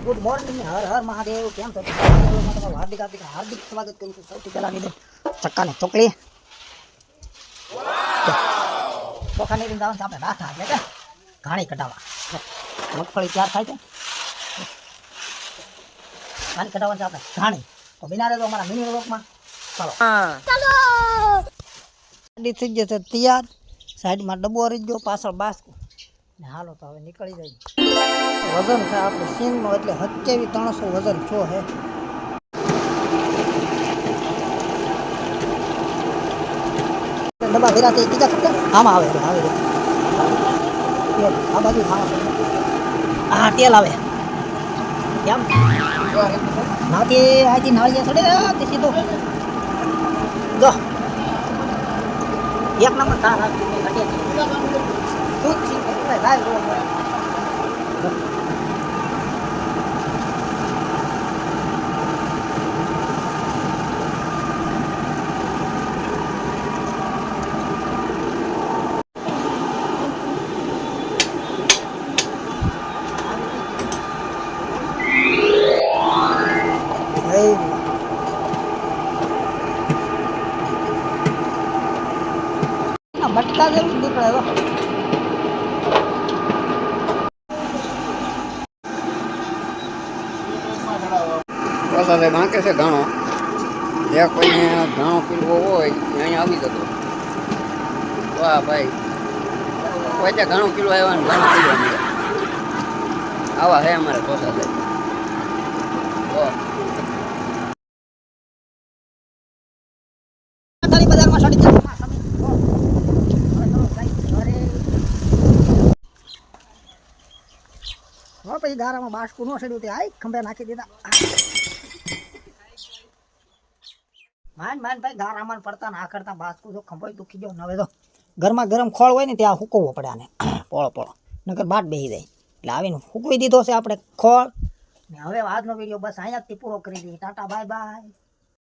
Good morning, Har Har Mahadev. કેમ છો? હાર્દિક હાર્દિક સ્વાગત કરું છું. સૌથી પહેલા દે ચક્કાની ચોકલી ચોખાની રીતે જવાનું આપણે રાખા એટલે કે ઘાણી કઢાવવા. મગફળી તૈયાર થાય છે, ઘાણી કઢાવવાનું છે આપણે. ઘાણી તો બિના રહેજો અમારા મિની વ્લોગમાં. ચાલો ચાલો ગાડી થઈ જશે તૈયાર. સાઈડમાં ડબ્બો રહી ગયો, પાછળ બાસ્કું. હાલો તો હવે નીકળી જાય. વજન છે આપણે સીંગનો, એટલે 2700 વજન છો હે. ડબ્બા ભેરા થઈ બીજા ખબર આમાં આવે આવે આ બાજુ હા તેલ આવે કેમ નાથી આજી નાળિયા ચડે તે સીધો જો એક નંબર કાર બટકા જેવું નીકળે નાખે છે ઘાણો. જે કોઈને ઘાણો પીવો હોય અહીંયા આવી જતો. વાહ ભાઈ, કોઈ ત્યાં ઘણું કિલો આવ્યા ને ઘણું પીવા મળે. આવા હે અમારે સોસા સાહેબ. બજારમાં સાડી પછી ગારામાં બાસકું નો સડ્યું તે આઈ ખંભે નાખી દીધા. માન ભાઈ ગારામાં પડતા ના કરતા બાસકું જો ખંભો દુખી ગયો. હવે તો ગરમા ગરમ ખોળ હોય ને ત્યાં હુકવવો પડે આને પોળો પોળો, નકર બાટ બેસી જાય. એટલે આવીને હુકવી દીધો છે આપણે ખોળ. ને હવે આજનો વિડીયો બસ અહીંયાથી પૂરો કરી દઈએ. Tata bye bye.